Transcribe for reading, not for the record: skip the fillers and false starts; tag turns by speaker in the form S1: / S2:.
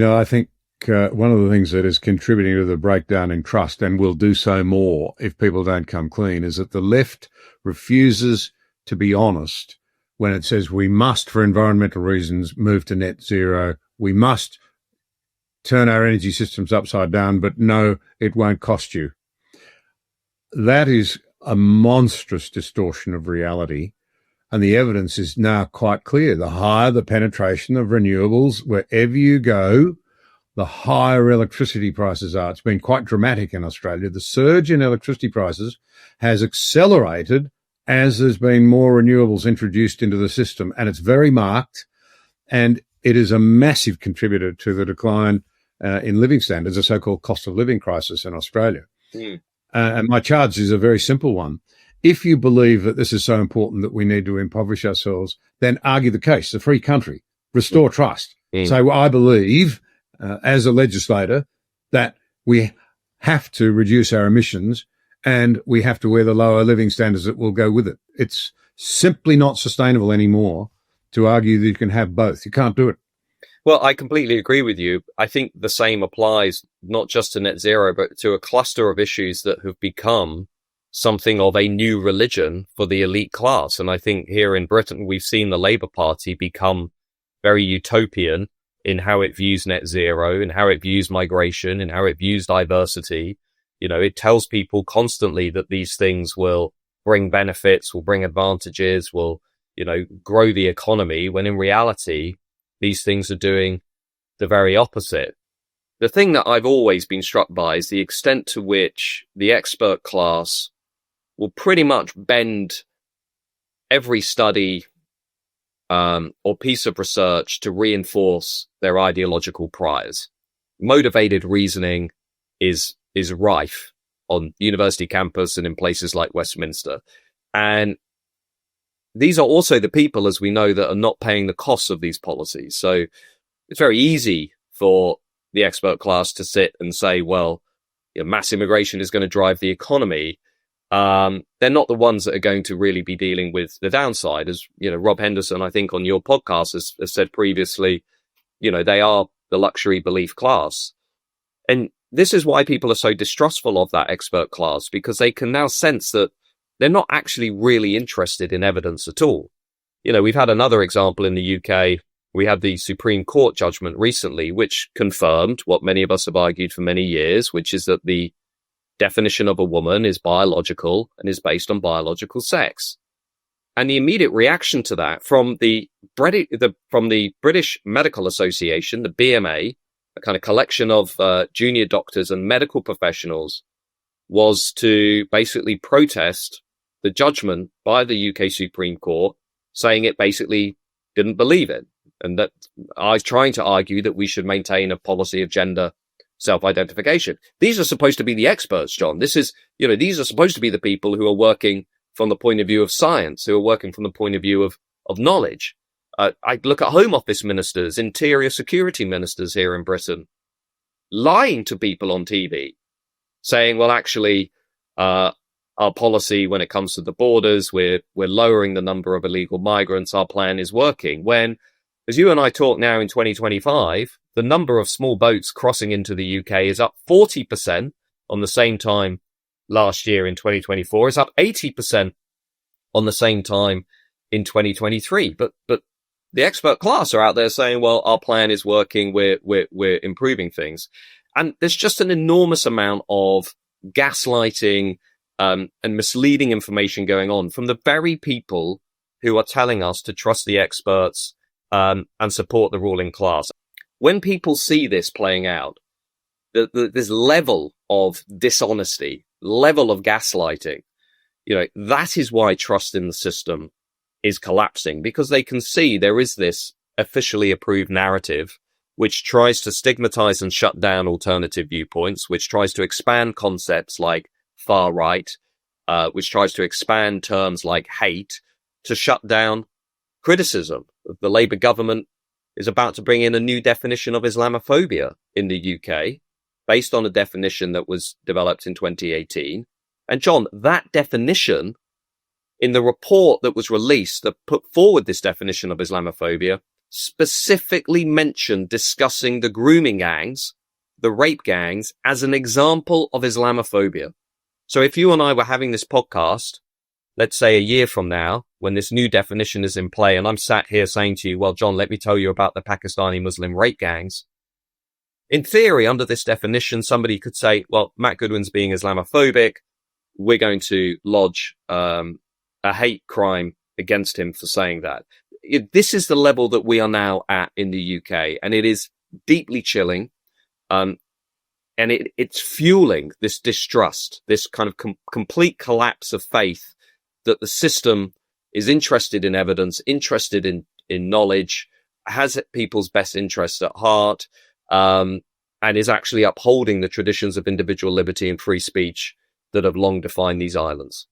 S1: I think one of the things that is contributing to the breakdown in trust, and will do so more if people don't come clean, is that the left refuses to be honest when it says we must, for environmental reasons, move to net zero. We must turn our energy systems upside down, but no, it won't cost you. That is a monstrous distortion of reality. And the evidence is now quite clear. The higher the penetration of renewables, wherever you go, the higher electricity prices are. It's been quite dramatic in Australia. The surge in electricity prices has accelerated as there's been more renewables introduced into the system, and it's very marked, and it is a massive contributor to the decline in living standards, a so-called cost of living crisis in Australia. And my charge is a very simple one. If you believe that this is so important that we need to impoverish ourselves, then argue the case. It's a free country. Restore trust. So I believe, as a legislator, that we have to reduce our emissions and we have to wear the lower living standards that will go with it. It's simply not sustainable anymore to argue that you can have both. You can't do it.
S2: Well, I completely agree with you. I think the same applies not just to net zero, but to a cluster of issues that have become something of a new religion for the elite class. And I think here in Britain, we've seen the Labour Party become very utopian in how it views net zero, and how it views migration, and how it views diversity. It tells people constantly that these things will bring benefits, will bring advantages, will, grow the economy, when in reality, these things are doing the very opposite. The thing that I've always been struck by is the extent to which the expert class will pretty much bend every study or piece of research to reinforce their ideological priors. Motivated reasoning is rife on university campus and in places like Westminster. And these are also the people, as we know, that are not paying the costs of these policies. So it's very easy for the expert class to sit and say, well, mass immigration is going to drive the economy. They're not the ones that are going to really be dealing with the downside. As Rob Henderson, I think on your podcast has said previously, they are the luxury belief class. And this is why people are so distrustful of that expert class, because they can now sense that they're not actually really interested in evidence at all. We've had another example in the UK. We had the Supreme Court judgment recently, which confirmed what many of us have argued for many years, which is that the definition of a woman is biological and is based on biological sex. And the immediate reaction to that from the British Medical Association, the BMA, a kind of collection of junior doctors and medical professionals, was to basically protest the judgment by the UK Supreme Court, saying it basically didn't believe it. And that I was trying to argue that we should maintain a policy of gender self-identification. These are supposed to be the experts, John. These are supposed to be the people who are working from the point of view of science, who are working from the point of view of knowledge. I look at Home Office ministers, interior security ministers here in Britain, lying to people on TV, saying, well, actually, our policy when it comes to the borders, we're lowering the number of illegal migrants. Our plan is working. When, as you and I talk now in 2025, the number of small boats crossing into the UK is up 40% on the same time last year in 2024. It's up 80% on the same time in 2023. But the expert class are out there saying, well, our plan is working. We're improving things. And there's just an enormous amount of gaslighting and misleading information going on from the very people who are telling us to trust the experts and support the ruling class. When people see this playing out, this level of dishonesty, level of gaslighting, that is why trust in the system is collapsing, because they can see there is this officially approved narrative which tries to stigmatize and shut down alternative viewpoints, which tries to expand concepts like far right, which tries to expand terms like hate to shut down criticism. The Labour government is about to bring in a new definition of Islamophobia in the UK based on a definition that was developed in 2018. And John, that definition in the report that was released that put forward this definition of Islamophobia specifically mentioned discussing the grooming gangs, the rape gangs, as an example of Islamophobia. So if you and I were having this podcast, let's say a year from now, when this new definition is in play, and I'm sat here saying to you, well, John, let me tell you about the Pakistani Muslim rape gangs. In theory, under this definition, somebody could say, well, Matt Goodwin's being Islamophobic. We're going to lodge a hate crime against him for saying that. This is the level that we are now at in the UK, and it is deeply chilling. And it's fueling this distrust, this kind of complete collapse of faith that the system is interested in evidence, interested in knowledge, has people's best interests at heart, and is actually upholding the traditions of individual liberty and free speech that have long defined these islands.